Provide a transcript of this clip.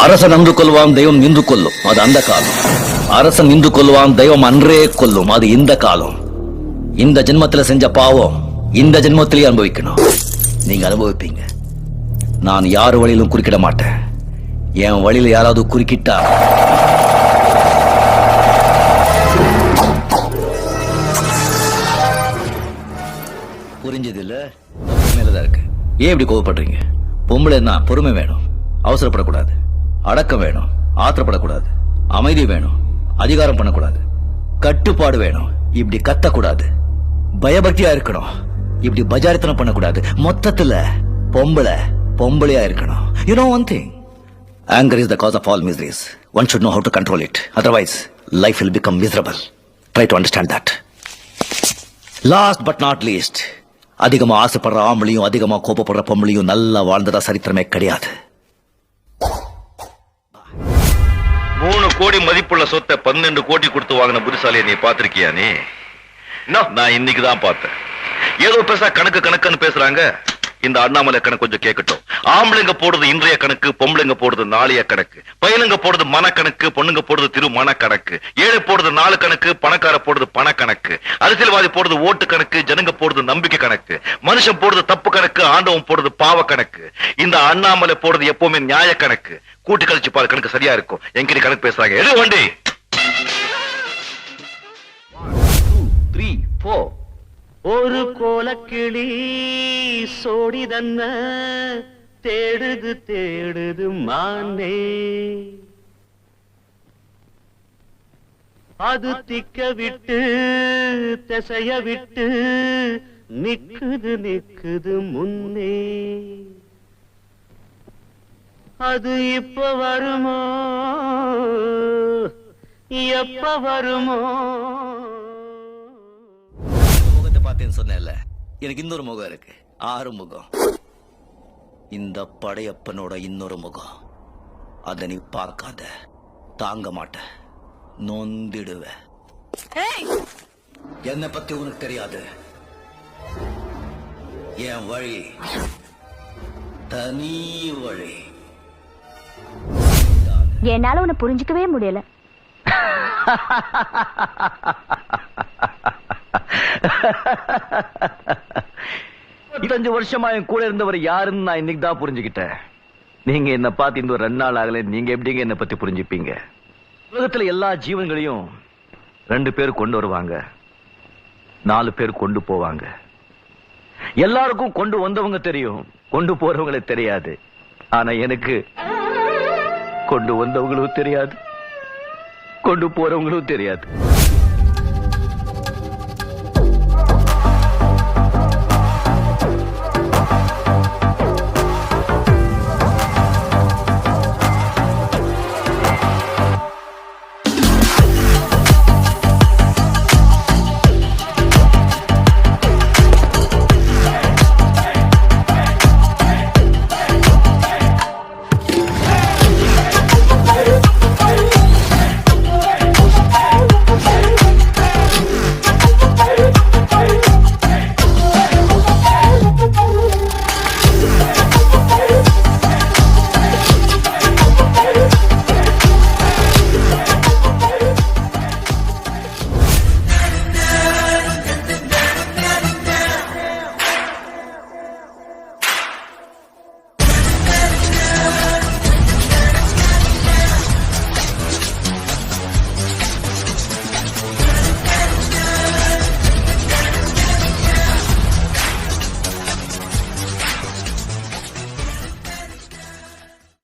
அரசன் அன்று கொல்வான் தெய்வம் நின்று கொல்லும், அது அந்த காலம். அரசன் நின்று கொல்வான் தெய்வம் அன்றே கொல்லும், அது இந்த காலம். இந்த ஜென்மத்துல செஞ்ச பாவம் இந்த ஜென்மத்திலேயே அனுபவிக்கணும். நீங்க அனுபவிப்பீங்க. நான் யார் வழியிலும் குறுக்கிட மாட்டேன். என் வழியில யாராவது குறுக்கிட்டா புரிஞ்சது இல்ல? மேலதான் இருக்கு. ஏன் இப்படி கோவப்படுறீங்க? பொம்பளைன்னா பொறுமை வேணும், அவசரப்படக்கூடாது, அடக்கம் வேணும், ஆத்திரப்படக்கூடாது, அமைதி வேணும், அதிகாரம் பண்ணக்கூடாது, கட்டுப்பாடு வேணும், இப்படி கத்தக்கூடாது, பயபக்தியா இருக்கணும், இப்படி பஜாரித்தனம் பண்ணக்கூடாது. மொத்தத்துல பொம்பளையா இருக்கணும். You know one thing, anger is the cause of all miseries. One should know how to control it, otherwise life will become miserable. Try to understand that. Last but not least, அதிகமா ஆசைப்படுற ஆம்பளையும் அதிகமா கோபப்படுற பொம்பளையும் நல்லா வாழ்ந்ததா சரித்திரமே கிடையாது. 3 கோடி மதிப்புள்ள சொத்தை 12 கோடி கொடுத்து வாங்கின புத்திசாலியை நீ பாத்திருக்கியா? நீ நான் இன்னைக்கு தான் பார்த்தேன். ஏதோ பேசா கணக்குன்னு பேசுறாங்க. இந்த அண்ணாமலை கணக்கு கொஞ்சம் கேட்கட்டும். ஆம்பளைங்க போடுறது இன்றைய கணக்கு, பொம்பளைங்க போடுறது நாளைய கணக்கு, பையனுங்க போடுறது மனக்கணக்கு, பொண்ணுங்க போடுறது திருமண கணக்கு, ஏழை போடுறது 4 கணக்கு, பணக்கார போடுறது பண கணக்கு, அரசியல்வாதி போடுறது ஓட்டு கணக்கு, ஜனங்க போடுறது நம்பிக்கை கணக்கு, மனுஷன் போடுறது தப்பு கணக்கு, ஆண்டவன் போடுறது பாவ கணக்கு. இந்த அண்ணாமலை போடுறது எப்பவுமே நியாய கணக்கு. கூட்டி கழிச்சு பாரு, கணக்கு சரியா இருக்கும். எங்கிட்ட கணக்கு பேசுறாங்க. எது வண்டி 1 2 3 4. ஒரு கோலக்கிளி சோடிதன்ன தேடுது மானே, அது திக்க விட்டு திசைய விட்டு நிக்குது முன்னே. அது இப்ப வருமோ எப்ப வருமோ? சொன்னேன்ல, எனக்கு இன்னொரு முகம் இருக்கு. 6 முகம். இந்த படையப்பனோட இன்னொரு முகம். அத நீ பார்க்காத, தாங்க மாட்ட, நொந்திடுவ. என்னை பத்தி உனக்கு தெரியாது. என் வழி தனி வழி. என்னால உன்னை புரிஞ்சுக்கவே முடியல. 25 வருஷமா என் கூட இருந்தவர் யாருன்னு நான் இன்னைக்கு தான் புரிஞ்சுக்கிட்டேன். நீங்க என்ன பார்த்து இந்த 2 நாள் ஆகல, நீங்க எப்படிங்க என்ன பத்தி புரிஞ்சுப்பீங்க? உலகத்துல எல்லா ஜீவன்களையும் 2 பேர் கொண்டு வருவாங்க, 4 பேர் கொண்டு போவாங்க. எல்லாருக்கும் கொண்டு வந்தவங்க தெரியும், கொண்டு போறவங்களே தெரியாது. ஆனா எனக்கு கொண்டு வந்தவங்களும் தெரியாது, கொண்டு போறவங்களும் தெரியாது.